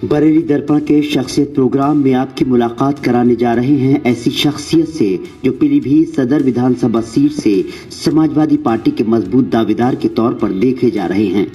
बरेली दर्पण के शख्सियत प्रोग्राम में आपकी मुलाकात कराने जा रहे हैं ऐसी शख्सियत से जो पीलीभीत सदर विधानसभा सीट से समाजवादी पार्टी के मजबूत दावेदार के तौर पर देखे जा रहे हैं।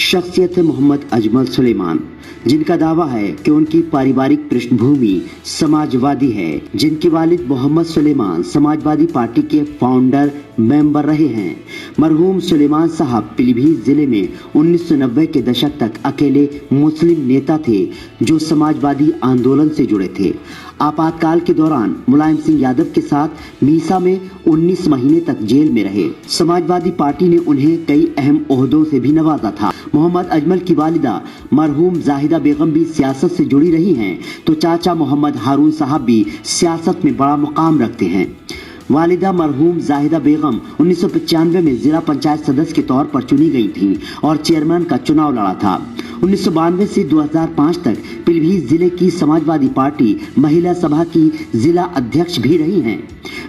शख्सियत है मोहम्मद अजमल सुलेमान, जिनका दावा है कि उनकी पारिवारिक पृष्ठभूमि समाजवादी है, जिनके वालिद मोहम्मद सुलेमान समाजवादी पार्टी के फाउंडर मेंबर रहे हैं। मरहूम सुलेमान साहब पीलीभीत जिले में 1990 के दशक तक अकेले मुस्लिम नेता थे जो समाजवादी आंदोलन से जुड़े थे। आपातकाल के दौरान मुलायम सिंह यादव के साथ मीसा में 19 महीने तक जेल में रहे। समाजवादी पार्टी ने उन्हें कई अहम ओहदों से भी नवाजा था। मोहम्मद अजमल की वालिदा मरहूम जाहिदा बेगम भी सियासत से जुड़ी रही हैं, तो चाचा मोहम्मद हारून साहब भी सियासत में बड़ा मुकाम रखते हैं। वालिदा मरहूम जाहिदा बेगम 1995 में जिला पंचायत सदस्य के तौर पर चुनी गई थी और चेयरमैन का चुनाव लड़ा था। 1992 से 2005 तक पीलीभीत जिले की समाजवादी पार्टी महिला सभा की जिला अध्यक्ष भी रही हैं।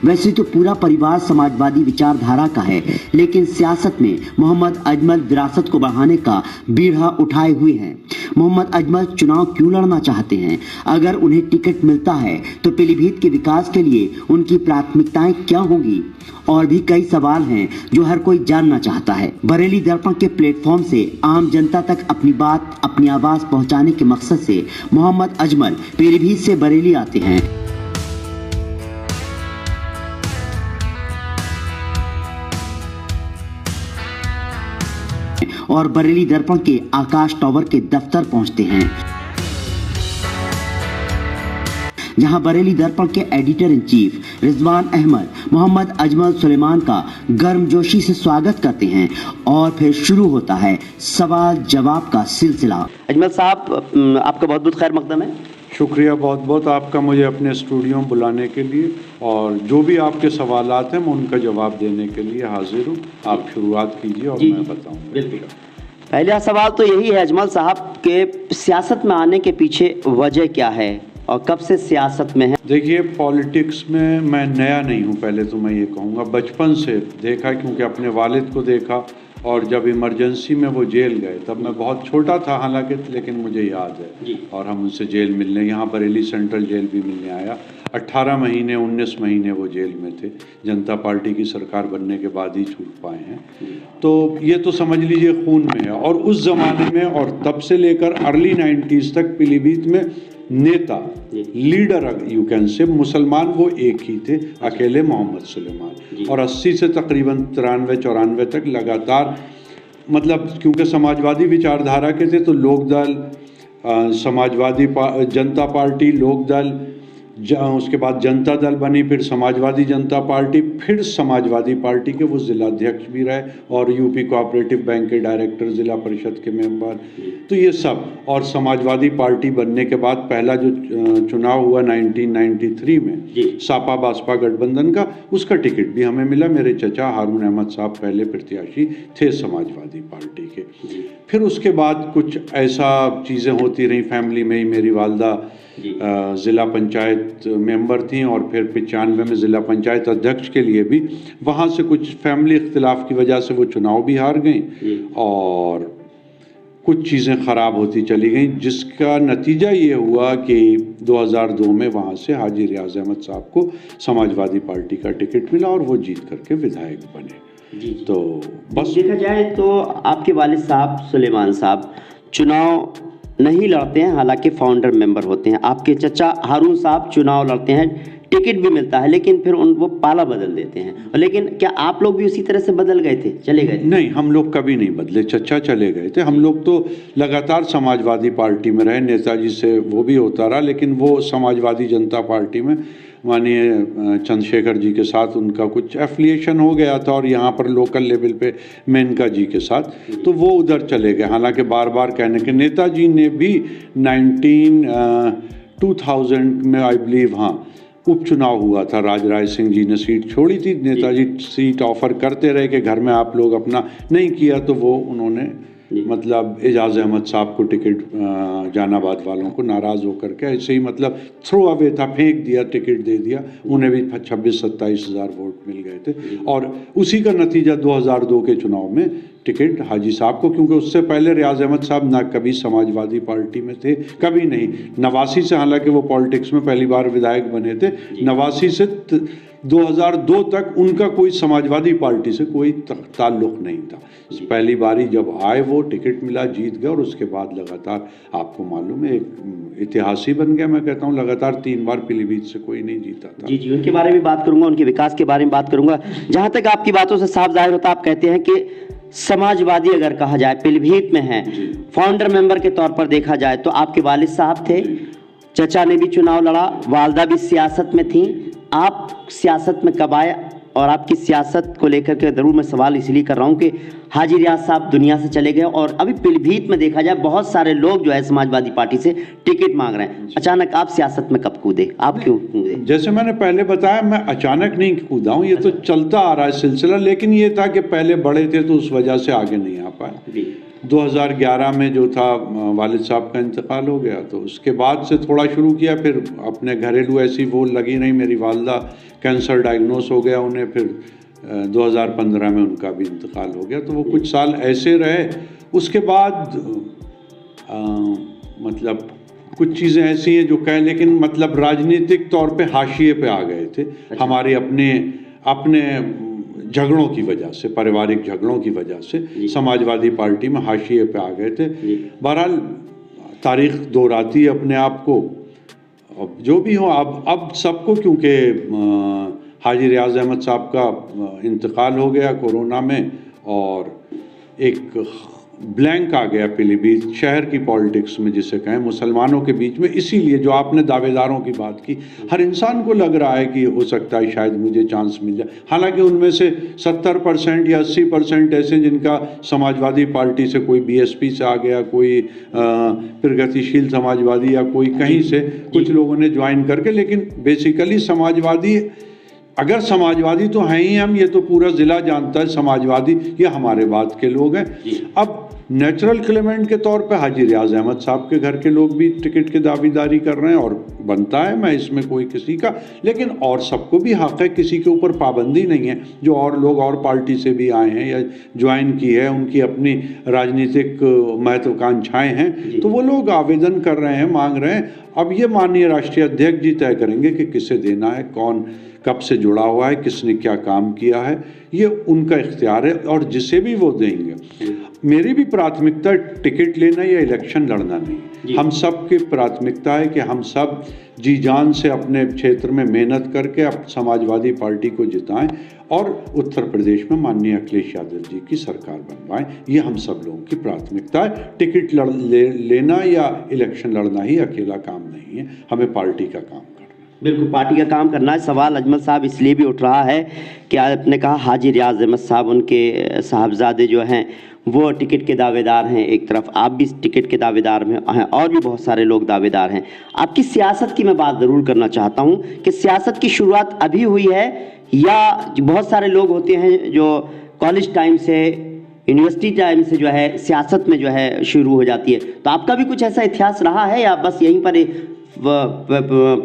वैसे तो पूरा परिवार समाजवादी विचारधारा का है, लेकिन सियासत में मोहम्मद अजमल विरासत को बढ़ाने का बीड़ा उठाए हुए हैं। मोहम्मद अजमल चुनाव क्यों लड़ना चाहते हैं? अगर उन्हें टिकट मिलता है तो पीलीभीत के विकास के लिए उनकी प्राथमिकताएं क्या होंगी? और भी कई सवाल हैं जो हर कोई जानना चाहता है। बरेली दर्पण के प्लेटफॉर्म से आम जनता तक अपनी बात, अपनी आवाज पहुंचाने के मकसद से मोहम्मद अजमल पीलीभीत से बरेली आते हैं। और बरेली दर्पण के आकाश टावर के दफ्तर पहुंचते हैं, जहां बरेली दर्पण के editor in chief Rizwan Ahmad Mohammad Ajmal Suleman का गर्मजोशी से स्वागत करते हैं और फिर शुरू होता है सवाल जवाब का सिलसिला। अजमल साहब, आपका बहुत बहुत खैर मकदम है। शुक्रिया बहुत बहुत आपका मुझे अपने स्टूडियो में बुलाने के लिए, और जो भी आपके सवालात हैं मैं उनका जवाब देने के लिए हाजिर हूँ। आप शुरुआत कीजिए और मैं बताऊँगा। बिल्कुल। पहला सवाल तो यही है अजमल साहब के सियासत में आने के पीछे वजह क्या है और कब से सियासत में है? देखिए, पॉलिटिक्स में मैं नया नहीं हूँ, पहले तो मैं ये कहूँगा। बचपन से देखा, क्योंकि अपने वालिद को देखा, और जब इमरजेंसी में वो जेल गए तब मैं बहुत छोटा था हालांकि, लेकिन मुझे याद है। और हम उनसे जेल मिलने, यहाँ बरेली सेंट्रल जेल भी मिलने आया। 18 महीने 19 महीने वो जेल में थे। जनता पार्टी की सरकार बनने के बाद ही छूट पाए हैं। तो ये तो समझ लीजिए खून में है। और उस ज़माने में और तब से लेकर अर्ली 90s तक पीलीभीत में नेता, लीडर यू कैन से, मुसलमान वो एक ही थे, अकेले मोहम्मद सुलेमान। और 80 से तकरीबन 93-94 तक लगातार, मतलब क्योंकि समाजवादी विचारधारा के थे तो लोकदल, समाजवादी जनता पार्टी, लोकदल, उसके बाद जनता दल बनी, फिर समाजवादी जनता पार्टी, फिर समाजवादी पार्टी के वो जिलाध्यक्ष भी रहे और यूपी कोऑपरेटिव बैंक के डायरेक्टर, जिला परिषद के मेंबर, तो ये सब। और समाजवादी पार्टी बनने के बाद पहला जो चुनाव हुआ 1993 में सापा बासपा गठबंधन का, उसका टिकट भी हमें मिला। मेरे चचा हारून अहमद साहब पहले प्रत्याशी थे समाजवादी पार्टी के। फिर उसके बाद कुछ ऐसा चीज़ें होती रही फैमिली में ही। मेरी वालदा ज़िला पंचायत मेंबर थी और फिर 95 में ज़िला पंचायत अध्यक्ष के लिए भी, वहाँ से कुछ फैमिली इख्तिलाफ की वजह से वो चुनाव भी हार गई और कुछ चीज़ें ख़राब होती चली गई, जिसका नतीजा ये हुआ कि 2002 में वहाँ से हाजी रियाज अहमद साहब को समाजवादी पार्टी का टिकट मिला और वो जीत करके विधायक बने। तो बस देखा जाए तो आपके वालिद साहब सुलेमान साहब चुनाव नहीं लड़ते हैं, हालांकि फाउंडर मेंबर होते हैं। आपके चचा हारून साहब चुनाव लड़ते हैं, टिकट भी मिलता है, लेकिन फिर वो पाला बदल देते हैं। लेकिन क्या आप लोग भी उसी तरह से बदल गए थे, चले गए थे? नहीं, हम लोग कभी नहीं बदले। चचा चले गए थे, हम लोग तो लगातार समाजवादी पार्टी में रहे। नेताजी से वो भी होता रहा, लेकिन वो समाजवादी जनता पार्टी में माननीय चंद्रशेखर जी के साथ उनका कुछ एफिलिएशन हो गया था, और यहाँ पर लोकल लेवल पे मेनका जी के साथ, तो वो उधर चले गए। हालांकि बार बार कहने के नेताजी ने भी 2000 में आई बिलीव, हाँ, उपचुनाव हुआ था। राजराज सिंह जी ने सीट छोड़ी थी, नेताजी सीट ऑफर करते रहे कि घर में आप लोग अपना, नहीं किया तो वो उन्होंने मतलब एजाज अहमद साहब को टिकट, जहानाबाद वालों को नाराज़ होकर के ऐसे ही मतलब थ्रो अवे था, फेंक दिया, टिकट दे दिया। उन्हें भी 26-27 हज़ार वोट मिल गए थे और उसी का नतीजा 2002 के चुनाव में टिकट हाजी साहब को, क्योंकि उससे पहले रियाज अहमद साहब ना कभी समाजवादी पार्टी में थे, कभी नहीं। 89 से, हालांकि वो पॉलिटिक्स में पहली बार विधायक बने थे, 89 से 2002 तक उनका कोई समाजवादी पार्टी से कोई ताल्लुक नहीं था। पहली बारी जब आए वो टिकट मिला, जीत गए, और उसके बाद लगातार आपको मालूम है एक इतिहास ही बन गया। मैं कहता हूँ लगातार 3 बार पीलीभीत से कोई नहीं जीता था। जी, उनके बारे में बात करूंगा, उनके विकास के बारे में बात करूंगा। जहां तक आपकी बातों से साफ जाहिर होता, आप कहते हैं कि समाजवादी अगर कहा जाए, पीलीभीत में है, फाउंडर मेंबर के तौर पर देखा जाए तो आपके वालिद साहब थे, चचा ने भी चुनाव लड़ा, वालदा भी सियासत में थी। आप सियासत में कब आए, और आपकी सियासत को लेकर के जरूर मैं सवाल इसलिए कर रहा हूं कि हाजी रियाज साहब दुनिया से चले गए, और अभी पीलीभीत में देखा जाए बहुत सारे लोग जो है समाजवादी पार्टी से टिकट मांग रहे हैं। अचानक आप सियासत में कब कूदे, आप क्यों कूदे? जैसे मैंने पहले बताया, मैं अचानक नहीं कूदा हूँ, ये तो चलता आ रहा है सिलसिला, लेकिन ये था कि पहले बड़े थे तो उस वजह से आगे नहीं आ पाए। 2011 में जो था वालिद साहब का इंतकाल हो गया, तो उसके बाद से थोड़ा शुरू किया, फिर अपने घरेलू ऐसी वो लगी नहीं। मेरी वालदा कैंसर डायग्नोस हो गया उन्हें, फिर 2015 में उनका भी इंतकाल हो गया, तो वो कुछ साल ऐसे रहे। उसके बाद मतलब कुछ चीज़ें ऐसी हैं जो कहें, लेकिन मतलब राजनीतिक तौर पे हाशिए पे आ गए थे। हमारे अपने झगड़ों की वजह से, पारिवारिक झगड़ों की वजह से समाजवादी पार्टी में हाशिए पे आ गए थे। बहरहाल तारीख दोहराती है अपने आप को, अब जो भी हो, अब सबको, क्योंकि हाजी रियाज अहमद साहब का इंतकाल हो गया कोरोना में, और एक ब्लैंक आ गया पीलीभीत शहर की पॉलिटिक्स में, जिसे कहें मुसलमानों के बीच में। इसीलिए जो आपने दावेदारों की बात की, हर इंसान को लग रहा है कि हो सकता है शायद मुझे चांस मिल जाए। हालांकि उनमें से 70% या 80% ऐसे जिनका समाजवादी पार्टी से, कोई बीएसपी से आ गया, कोई प्रगतिशील समाजवादी, या कोई कहीं से कुछ लोगों ने ज्वाइन करके, लेकिन बेसिकली समाजवादी, अगर समाजवादी तो हैं ही हम, ये तो पूरा जिला जानता है समाजवादी ये हमारे बाद के लोग हैं। अब नेचुरल क्लेमेंट के तौर पे हाजी रियाज अहमद साहब के घर के लोग भी टिकट की दावेदारी कर रहे हैं, और बनता है, मैं इसमें कोई किसी का, लेकिन और सबको भी हक है, किसी के ऊपर पाबंदी नहीं है। जो और लोग और पार्टी से भी आए हैं या ज्वाइन की है, उनकी अपनी राजनीतिक महत्वाकांक्षाएं हैं, तो वो लोग आवेदन कर रहे हैं, मांग रहे हैं। अब ये माननीय राष्ट्रीय अध्यक्ष जी तय करेंगे कि किसे देना है, कौन कब से जुड़ा हुआ है, किसने क्या काम किया है, ये उनका इख्तियार है, और जिसे भी वो देंगे। मेरी भी प्राथमिकता टिकट लेना या इलेक्शन लड़ना नहीं, हम सब की प्राथमिकता है कि हम सब जी जान से अपने क्षेत्र में मेहनत करके अब समाजवादी पार्टी को जिताएं, और उत्तर प्रदेश में माननीय अखिलेश यादव जी की सरकार बनवाएं। ये हम सब लोगों की प्राथमिकता है। टिकट लेना या इलेक्शन लड़ना ही अकेला काम नहीं है, हमें पार्टी का काम करना। बिल्कुल, पार्टी का काम करना है। सवाल अजमल साहब इसलिए भी उठ रहा है कि आपने कहा हाजी रियाज अहमद साहब, उनके साहबजादे जो हैं वो टिकट के दावेदार हैं, एक तरफ आप भी टिकट के दावेदार हैं, और भी बहुत सारे लोग दावेदार हैं। आपकी सियासत की मैं बात ज़रूर करना चाहता हूं कि सियासत की शुरुआत अभी हुई है, या बहुत सारे लोग होते हैं जो कॉलेज टाइम से, यूनिवर्सिटी टाइम से जो है सियासत में जो है शुरू हो जाती है। तो आपका भी कुछ ऐसा इतिहास रहा है, या बस यहीं पर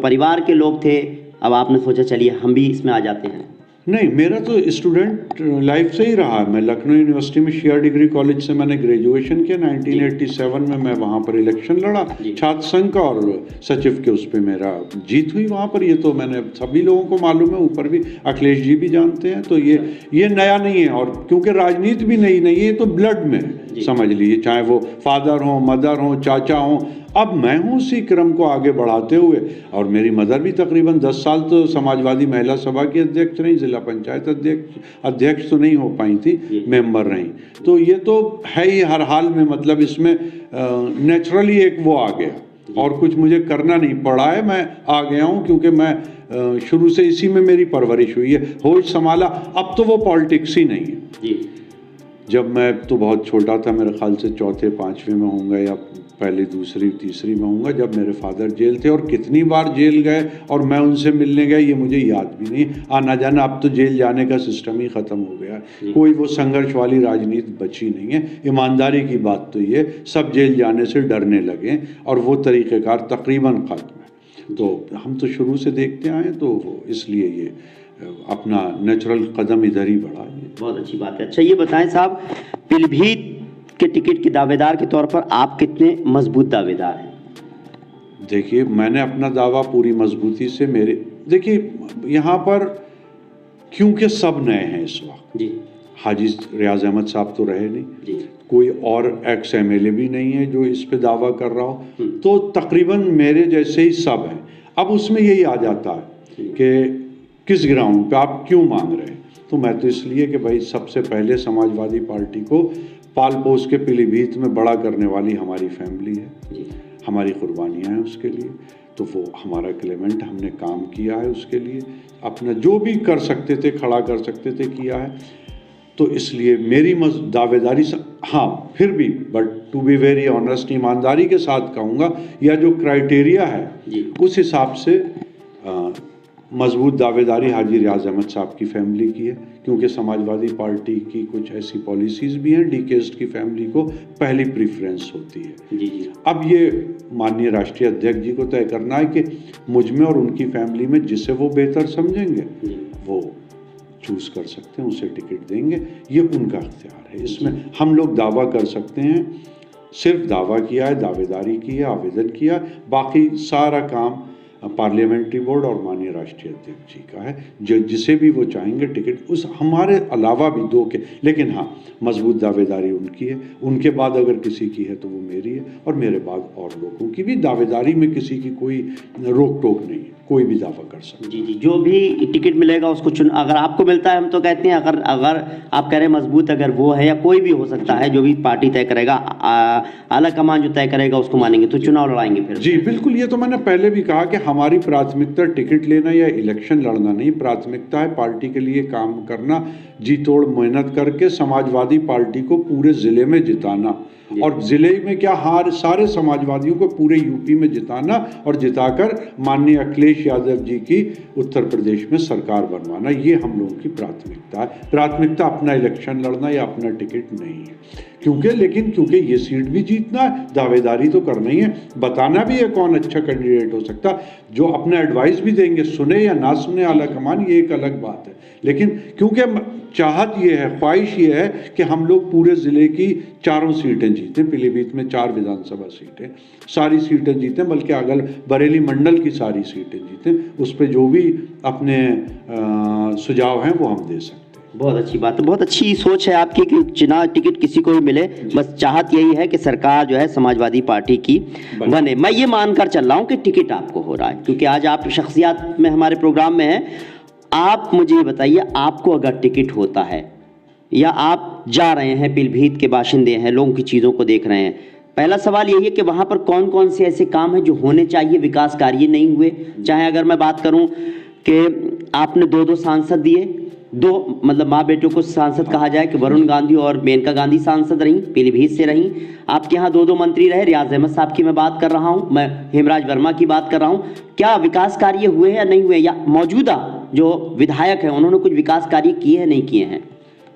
परिवार के लोग थे, अब आपने सोचा चलिए हम भी इसमें आ जाते हैं? नहीं, मेरा तो स्टूडेंट लाइफ से ही रहा है। मैं लखनऊ यूनिवर्सिटी में शिया डिग्री कॉलेज से मैंने ग्रेजुएशन किया। 1987 में मैं वहाँ पर इलेक्शन लड़ा छात्र संघ का, और सचिव के उस पर मेरा जीत हुई वहाँ पर। ये तो मैंने सभी लोगों को मालूम है, ऊपर भी अखिलेश जी भी जानते हैं। तो ये नया नहीं है, और क्योंकि राजनीति भी नई नहीं है, ये तो ब्लड में है, समझ लीजिए। चाहे वो फादर हो, मदर हो, चाचा हो, अब मैं हूँ उसी क्रम को आगे बढ़ाते हुए। और मेरी मदर भी तकरीबन 10 साल तो समाजवादी महिला सभा की अध्यक्ष रही, जिला पंचायत अध्यक्ष तो नहीं हो पाई थी, मेंबर रही। तो ये तो है ही हर हाल में, मतलब इसमें नेचुरली एक वो आ गया, और कुछ मुझे करना नहीं पड़ा है, मैं आ गया हूँ, क्योंकि मैं शुरू से इसी में मेरी परवरिश हुई है, होश संभाला। अब तो वो पॉलिटिक्स ही नहीं है। जब मैं तो बहुत छोटा था, मेरे ख्याल से 4थे 5वें में होऊंगा, या पहले दूसरी तीसरी में होऊंगा, जब मेरे फादर जेल थे, और कितनी बार जेल गए और मैं उनसे मिलने गया ये मुझे याद भी नहीं। आना जाना, अब तो जेल जाने का सिस्टम ही ख़त्म हो गया है, कोई वो संघर्ष वाली राजनीति बची नहीं है। ईमानदारी की बात तो ये, सब जेल जाने से डरने लगे, और वो तरीक़ेकार तकरीबन ख़त्म है। तो हम तो शुरू से देखते आए, तो इसलिए ये अपना नेचुरल कदम इधर ही बढ़ा। बहुत अच्छी बात है। अच्छा ये बताएं साहब, पीलीभीत के टिकट के दावेदार के तौर पर आप कितने मजबूत दावेदार हैं? देखिए, मैंने अपना दावा पूरी मजबूती से देखिए यहाँ पर क्योंकि सब नए हैं इस वक्त जी। हाजी रियाज अहमद साहब तो रहे नहीं जी। कोई और एक्स MLA भी नहीं है जो इस पे दावा कर रहा हो, तो तकरीबन मेरे जैसे ही सब हैं। अब उसमें यही आ जाता है कि किस ग्राउंड पे आप क्यों मांग रहे हैं, तो मैं तो इसलिए कि भाई सबसे पहले समाजवादी पार्टी को पाल पोस के पीलीभीत में बड़ा करने वाली हमारी फैमिली है, हमारी कुर्बानियाँ हैं उसके लिए, तो वो हमारा क्लेमेंट हमने काम किया है उसके लिए, अपना जो भी कर सकते थे खड़ा कर सकते थे किया है, तो इसलिए मेरी दावेदारी हाँ फिर भी but to be very honest ईमानदारी के साथ कहूँगा, या जो क्राइटेरिया है उस हिसाब से मजबूत दावेदारी हाजी रियाज अहमद साहब की फैमिली की है, क्योंकि समाजवादी पार्टी की कुछ ऐसी पॉलिसीज़ भी हैं डीकेस्ट की फैमिली को पहली प्रेफरेंस होती है। जी। अब ये माननीय राष्ट्रीय अध्यक्ष जी को तय करना है कि मुझ में और उनकी फैमिली में जिसे वो बेहतर समझेंगे वो चूज़ कर सकते हैं, उसे टिकट देंगे, ये उनका अख्तियार है। इसमें हम लोग दावा कर सकते हैं, सिर्फ दावा किया है, दावेदारी की है, आवेदन किया, बाकी सारा काम पार्लियामेंट्री बोर्ड और माननीय राष्ट्रीय अध्यक्ष जी का है, जो जिसे भी वो चाहेंगे टिकट, उस हमारे अलावा भी दो के, लेकिन हाँ मजबूत दावेदारी उनकी है, उनके बाद अगर किसी की है तो वो मेरी है, और मेरे बाद और लोगों की भी दावेदारी में किसी की कोई रोक टोक नहीं है, कोई भी दावा कर सकते। जी, जो भी टिकट मिलेगा उसको अगर आपको मिलता है, हम तो कहते हैं अगर आप कह रहे हैं मजबूत, अगर वो है या कोई भी हो सकता है, जो भी पार्टी तय करेगा, आला कमान जो तय करेगा उसको मानेंगे, तो चुनाव लड़ाएंगे फिर। जी बिल्कुल, ये तो मैंने पहले भी कहा कि हमारी प्राथमिकता टिकट लेना या इलेक्शन लड़ना नहीं, प्राथमिकता है पार्टी के लिए काम करना, जी तोड़ मेहनत करके समाजवादी पार्टी को पूरे जिले में जिताना, और जिले में क्या सारे समाजवादियों को पूरे यूपी में जिताना और जिताकर माननीय अखिलेश यादव जी की उत्तर प्रदेश में सरकार बनवाना, ये हम लोगों की प्राथमिकता है। प्राथमिकता अपना इलेक्शन लड़ना या अपना टिकट नहीं है, क्योंकि ये सीट भी जीतना है, दावेदारी तो करना ही है, बताना भी है कौन अच्छा कैंडिडेट हो सकता, जो अपना एडवाइस भी देंगे, सुने या ना सुने आला कमान, ये एक अलग बात है, लेकिन क्योंकि चाहत ये है, ख्वाहिश ये है कि हम लोग पूरे ज़िले की 4 सीटें जीतें, पीलीभीत में 4 विधानसभा सीटें, सारी सीटें जीतें, बल्कि अगल बरेली मंडल की सारी सीटें जीतें, उस पर जो भी अपने सुझाव हैं वो हम दे सकते हैं। बहुत अच्छी बात है, बहुत अच्छी सोच है आपकी कि चुनाव टिकट किसी को भी मिले, बस चाहत यही है कि सरकार जो है समाजवादी पार्टी की बने। मैं ये मानकर चल रहा हूँ कि टिकट आपको हो रहा है, क्योंकि आज आप शख्सियत में हमारे प्रोग्राम में हैं। आप मुझे ये बताइए, आपको अगर टिकट होता है या आप जा रहे हैं, पीलीभीत के बाशिंदे हैं, लोगों की चीज़ों को देख रहे हैं, पहला सवाल यही है कि वहाँ पर कौन कौन से ऐसे काम हैं जो होने चाहिए, विकास कार्य नहीं हुए। चाहे अगर मैं बात करूँ कि आपने 2 सांसद दिए, 2 मतलब माँ बेटों को सांसद कहा जाए कि वरुण गांधी और मेनका गांधी सांसद रहीं, पीलीभीत से रहीं। आपके यहाँ 2 मंत्री रहे, रियाज अहमद साहब की मैं बात कर रहा हूँ, मैं हेमराज वर्मा की बात कर रहा हूँ। क्या विकास कार्य हुए हैं या नहीं हुए, या मौजूदा जो विधायक हैं उन्होंने कुछ विकास कार्य किए हैं नहीं किए हैं?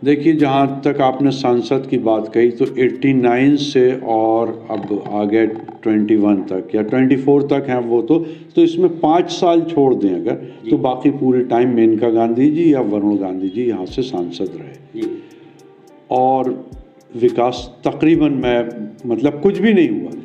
देखिए, जहाँ तक आपने सांसद की बात कही, तो 89 से और अब आगे 21 तक या 24 तक हैं वो, तो इसमें 5 साल छोड़ दें अगर, तो बाकी पूरे टाइम मेनका गांधी जी या वरुण गांधी जी यहाँ से सांसद रहे, और विकास तकरीबन मतलब कुछ भी नहीं हुआ।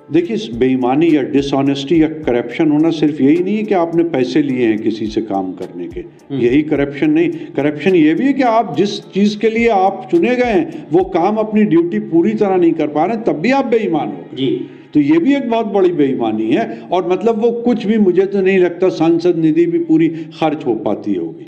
देखिए, बेईमानी या डिसऑनेस्टी या करप्शन होना सिर्फ यही नहीं है कि आपने पैसे लिए हैं किसी से काम करने के, यही करप्शन नहीं, करप्शन ये भी है कि आप जिस चीज़ के लिए आप चुने गए हैं वो काम अपनी ड्यूटी पूरी तरह नहीं कर पा रहे, तब भी आप बेईमान हो जी। तो ये भी एक बहुत बड़ी बेईमानी है, और मतलब वो कुछ भी, मुझे तो नहीं लगता सांसद निधि भी पूरी खर्च हो पाती होगी।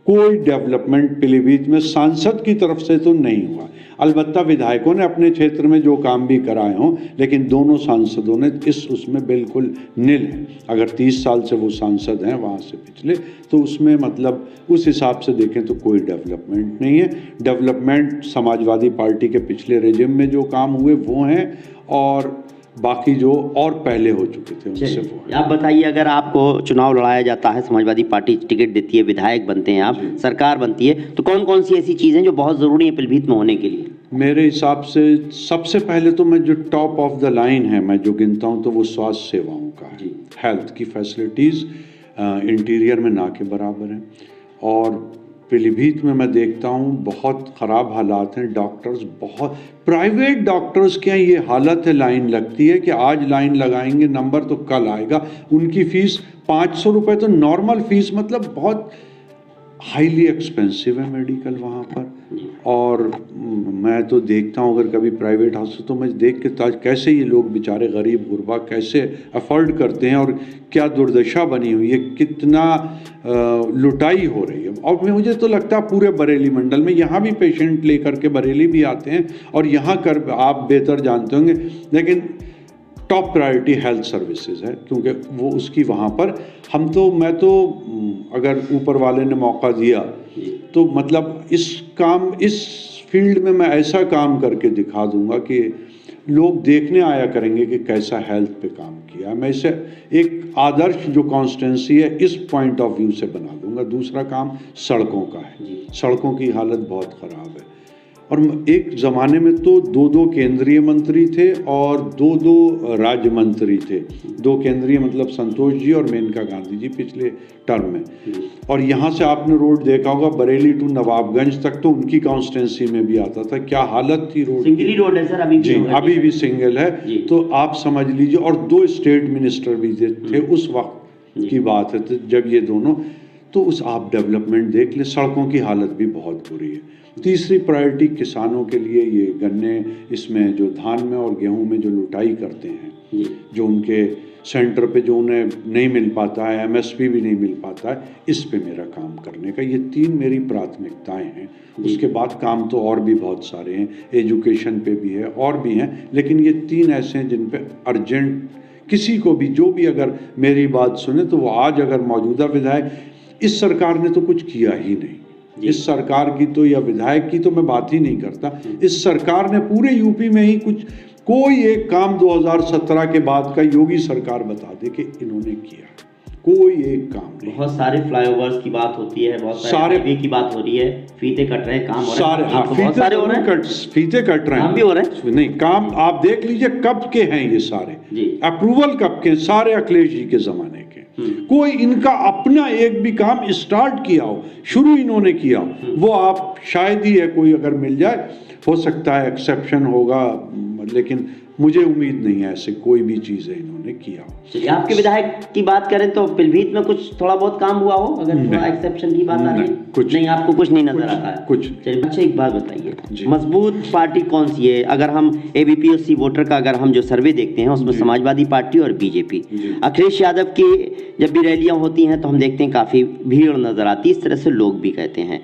कोई डेवलपमेंट पीलीभीत में सांसद की तरफ से तो नहीं हुआ, अलबत्ता विधायकों ने अपने क्षेत्र में जो काम भी कराए हों, लेकिन दोनों सांसदों ने उसमें बिल्कुल निल है। अगर 30 साल से वो सांसद हैं वहाँ से पिछले, तो उसमें मतलब उस हिसाब से देखें तो कोई डेवलपमेंट नहीं है। डेवलपमेंट समाजवादी पार्टी के पिछले रेजिम में जो काम हुए वो हैं, और बाकी जो और पहले हो चुके थे उनसे वो। आप बताइए, अगर आपको चुनाव लड़ाया जाता है, समाजवादी पार्टी टिकट देती है, विधायक बनते हैं आप, सरकार बनती है, तो कौन कौन सी ऐसी चीज़ें जो बहुत ज़रूरी है पीलीभीत में होने के लिए? मेरे हिसाब से सबसे पहले तो मैं जो टॉप ऑफ द लाइन है मैं जो गिनता हूँ, तो वो स्वास्थ्य सेवाओं का है। हेल्थ की फैसिलिटीज़ इंटीरियर में ना के बराबर हैं। और पीलीभीत में मैं देखता हूँ बहुत ख़राब हालात हैं। डॉक्टर्स बहुत, प्राइवेट डॉक्टर्स के यहाँ ये हालत है, लाइन लगती है कि आज लाइन लगाएंगे नंबर तो कल आएगा। उनकी फ़ीस 500 रुपये तो नॉर्मल फ़ीस, मतलब बहुत हाईली एक्सपेंसिव है मेडिकल वहाँ पर। और मैं तो देखता हूँ अगर कभी प्राइवेट हॉस्पिटल तो मैं देख के ताज कैसे ये लोग बेचारे गरीब गुरबा कैसे अफोर्ड करते हैं और क्या दुर्दशा बनी हुई है, कितना लुटाई हो रही है। और मुझे तो लगता है पूरे बरेली मंडल में, यहाँ भी पेशेंट लेकर के बरेली भी आते हैं और यहाँ कर आप बेहतर जानते होंगे, लेकिन टॉप प्रायोरिटी हेल्थ सर्विसेज है क्योंकि वो उसकी वहाँ पर मैं तो अगर ऊपर वाले ने मौका दिया तो मतलब इस फील्ड में मैं ऐसा काम करके दिखा दूंगा कि लोग देखने आया करेंगे कि कैसा हेल्थ पे काम किया। मैं इसे एक आदर्श जो कॉन्स्टिट्यूंसी है इस पॉइंट ऑफ व्यू से बना दूंगा। दूसरा काम सड़कों का है। सड़कों की हालत बहुत ख़राब है और एक ज़माने में तो 2 केंद्रीय मंत्री थे और 2 राज्य मंत्री थे। 2 केंद्रीय मतलब संतोष जी और मेनका गांधी जी पिछले टर्म में। और यहाँ से आपने रोड देखा होगा बरेली टू नवाबगंज तक तो उनकी कॉन्स्टिट्यूंसी में भी आता था। क्या हालत थी रोड, सिंगल रोड है सर अभी जी, अभी भी सिंगल है। तो आप समझ लीजिए, और 2 स्टेट मिनिस्टर भी थे उस वक्त की बात है तो जब ये दोनों, तो उस आप डेवलपमेंट देख ले, सड़कों की हालत भी बहुत बुरी है। तीसरी प्रायोरिटी किसानों के लिए ये गन्ने, इसमें जो धान में और गेहूं में जो लुटाई करते हैं, जो उनके सेंटर पे जो उन्हें नहीं मिल पाता है, एमएसपी भी नहीं मिल पाता है, इस पे मेरा काम करने का, ये 3 मेरी प्राथमिकताएं हैं। उसके बाद काम तो और भी बहुत सारे हैं, एजुकेशन पे भी है और भी हैं, लेकिन ये 3 ऐसे हैं जिन पे अर्जेंट किसी को भी जो भी अगर मेरी बात सुने तो वो आज अगर मौजूदा विधायक, इस सरकार ने तो कुछ किया ही नहीं, इस सरकार की तो या विधायक की तो मैं बात ही नहीं करता, इस सरकार ने पूरे यूपी में ही कोई एक काम 2017 के बाद का योगी सरकार बता दे कि इन्होंने किया, कोई एक काम नहीं। बहुत सारे फ्लाईओवर्स की बात होती है, बहुत सारे हाईवे की बात हो रही है, फीते कट रहे हैं, काम हो रहे हैं, बहुत सारे हो रहे हैं, फीते कट रहे हैं, काम भी हो रहे हैं। नहीं, काम आप देख लीजिए कब के हैं ये सारे, अप्रूवल कब के, सारे अखिलेश जी के जमाने के। कोई इनका अपना एक भी काम स्टार्ट किया हो, शुरू इन्होंने किया हो, वो आप शायद ही है कोई अगर मिल जाए, हो सकता है एक्सेप्शन होगा, लेकिन मुझे उम्मीद नहीं है ऐसे कोई भी चीज़ है इन्होंने किया हो। चलिए, आपके विधायक की बात करें तो पीलीभीत में कुछ थोड़ा बहुत काम हुआ हो, अगर थोड़ा एक्सेप्शन की बात आ रही है? कुछ नहीं, आपको कुछ नहीं नजर आता है? कुछ। चलिए, अच्छा एक बात बताइए, मजबूत पार्टी कौन सी है? अगर हम ABPOC वोटर का अगर हम जो सर्वे देखते हैं उसमें समाजवादी पार्टी और बीजेपी, अखिलेश यादव की जब भी रैलियां होती हैं तो हम देखते हैं काफी भीड़ नजर आती है, इस तरह से लोग भी कहते हैं।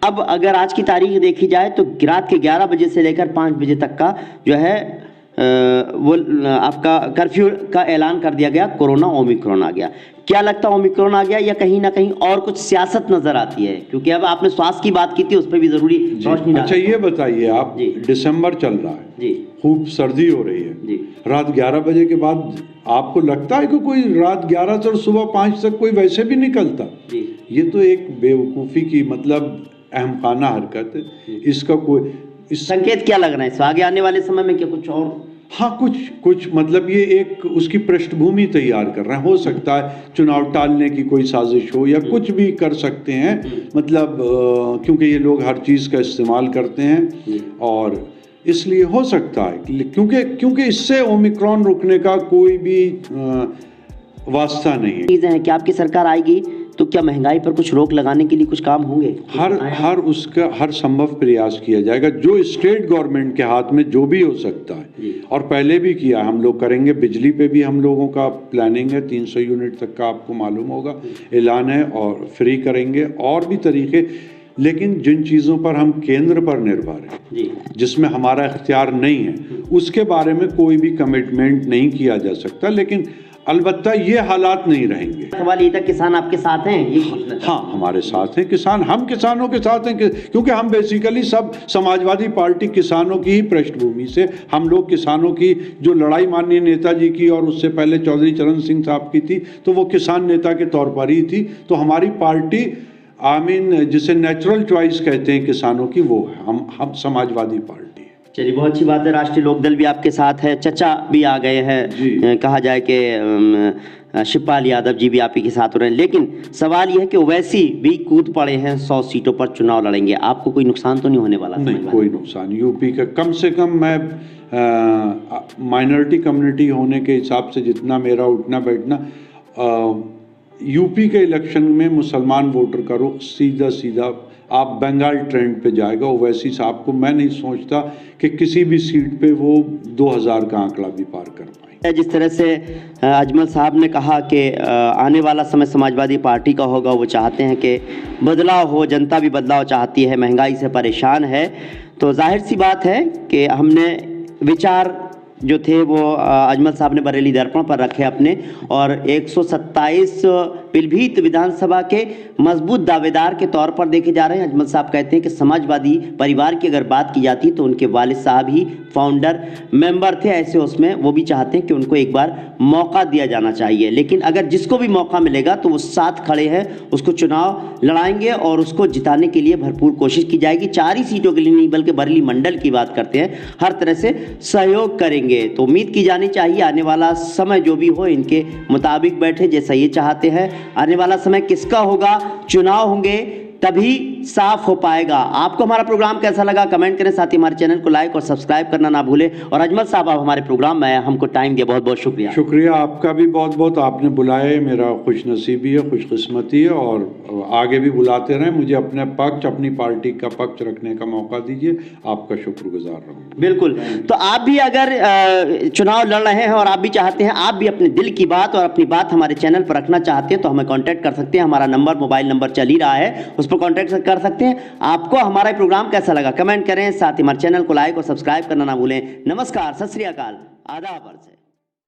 अब अगर आज की तारीख देखी जाए तो रात के 11 बजे से लेकर 5 बजे तक का जो है वो आपका कर्फ्यू का ऐलान कर दिया गया। कोरोना ओमिक्रॉन आ गया, क्या लगता है ओमिक्रॉन आ गया या कहीं ना कहीं और कुछ सियासत नजर आती है? क्योंकि अब आपने स्वास्थ्य की बात की थी, उस पर भी जरूरी रोशनी। अच्छा ये बताइए आप, दिसंबर चल रहा है जी, खूब सर्दी हो रही है जी, रात 11 बजे के बाद आपको लगता है कि कोई रात 11 से और सुबह 5 तक कोई वैसे भी निकलता जी? ये तो एक बेवकूफ़ी की मतलब अहमखाना हरकत है। इसका कोई संकेत क्या लग रहा है आगे आने वाले समय में? क्या कुछ और? हाँ, कुछ मतलब ये एक उसकी पृष्ठभूमि तैयार कर रहे हैं। हो सकता है चुनाव टालने की कोई साजिश हो या कुछ भी कर सकते हैं, मतलब क्योंकि ये लोग हर चीज़ का इस्तेमाल करते हैं और इसलिए हो सकता है, क्योंकि इससे ओमिक्रॉन रुकने का कोई भी वास्ता नहीं है। चीज़ें हैं कि आपकी सरकार आएगी तो क्या महंगाई पर कुछ रोक लगाने के लिए कुछ काम होंगे? हर संभव प्रयास किया जाएगा, जो स्टेट गवर्नमेंट के हाथ में जो भी हो सकता है, और पहले भी किया, हम लोग करेंगे। बिजली पे भी हम लोगों का प्लानिंग है, 300 यूनिट तक का आपको मालूम होगा ऐलान है, और फ्री करेंगे और भी तरीके। लेकिन जिन चीज़ों पर हम केंद्र पर निर्भर हैं, जिसमें हमारा इख्तियार नहीं है, उसके बारे में कोई भी कमिटमेंट नहीं किया जा सकता। लेकिन अलबत्ता ये हालात नहीं रहेंगे। सवाल ये था, किसान आपके साथ हैं? ये हाँ, हमारे साथ हैं किसान, हम किसानों के साथ हैं, क्योंकि हम बेसिकली सब समाजवादी पार्टी किसानों की ही पृष्ठभूमि से, हम लोग किसानों की जो लड़ाई माननीय नेताजी की और उससे पहले चौधरी चरण सिंह साहब की थी, तो वो किसान नेता के तौर पर ही थी। तो हमारी पार्टी जिसे नेचुरल चॉइस कहते हैं किसानों की, वो है, हम समाजवादी पार्टी। चलिए, बहुत अच्छी बात है। राष्ट्रीय लोकदल भी आपके साथ है, चचा भी आ गए हैं, कहा जाए कि शिवपाल यादव जी भी आप ही के साथ हो रहे हैं, लेकिन सवाल यह है कि ओवैसी भी कूद पड़े हैं, 100 सीटों पर चुनाव लड़ेंगे, आपको कोई नुकसान तो नहीं होने वाला? नहीं, कोई नुकसान। यूपी का कम से कम मैं माइनॉरिटी कम्युनिटी होने के हिसाब से जितना मेरा उठना बैठना, यूपी के इलेक्शन में मुसलमान वोटर करो, सीधा सीधा आप बंगाल ट्रेंड पे जाएगा। ओवैसी साहब को मैं नहीं सोचता कि किसी भी सीट पे वो 2000 का आंकड़ा भी पार कर पाए। जिस तरह से अजमल साहब ने कहा कि आने वाला समय समाजवादी पार्टी का होगा, वो चाहते हैं कि बदलाव हो, जनता भी बदलाव चाहती है, महंगाई से परेशान है, तो जाहिर सी बात है कि हमने विचार जो थे वो अजमल साहब ने बरेली दर्पण पर रखे अपने, और 127 पीलीभीत विधानसभा के मजबूत दावेदार के तौर पर देखे जा रहे हैं। अजमल साहब कहते हैं कि समाजवादी परिवार की अगर बात की जाती तो उनके वालिद साहब ही फाउंडर मेंबर थे, ऐसे उसमें वो भी चाहते हैं कि उनको एक बार मौका दिया जाना चाहिए, लेकिन अगर जिसको भी मौका मिलेगा तो वो साथ खड़े हैं, उसको चुनाव लड़ाएंगे और उसको जिताने के लिए भरपूर कोशिश की जाएगी। 4 ही सीटों के लिए नहीं बल्कि बरेली मंडल की बात करते हैं, हर तरह से सहयोग करेंगे। तो उम्मीद की जानी चाहिए आने वाला समय जो भी हो इनके मुताबिक बैठे, जैसा ये चाहते हैं। आने वाला समय किसका होगा, चुनाव होंगे तभी साफ हो पाएगा। आपको हमारा प्रोग्राम कैसा लगा कमेंट करें, साथ ही हमारे चैनल को लाइक और सब्सक्राइब करना ना भूलें। और अजमल साहब आप हमारे प्रोग्राम में हमको टाइम दिया, बहुत बहुत शुक्रिया। शुक्रिया आपका भी बहुत बहुत, आपने बुलाए, मेरा खुशनसीबी है, खुशकिस्मती है, और आगे भी बुलाते रहें, मुझे अपने पक्ष, अपनी पार्टी का पक्ष रखने का मौका दीजिए, आपका शुक्रगुजार रहूँगा। बिल्कुल, तो आप भी अगर चुनाव लड़ रहे हैं और आप भी चाहते हैं, आप भी अपने दिल की बात और अपनी बात हमारे चैनल पर रखना चाहते हैं तो हमें कांटेक्ट कर सकते हैं। हमारा नंबर, मोबाइल नंबर चल ही रहा है, उस पर कांटेक्ट कर सकते हैं। आपको हमारा प्रोग्राम कैसा लगा कमेंट करें, साथ ही हमारे चैनल को लाइक और सब्सक्राइब करना ना भूलें। नमस्कार, सत श्री अकाल, आदाब।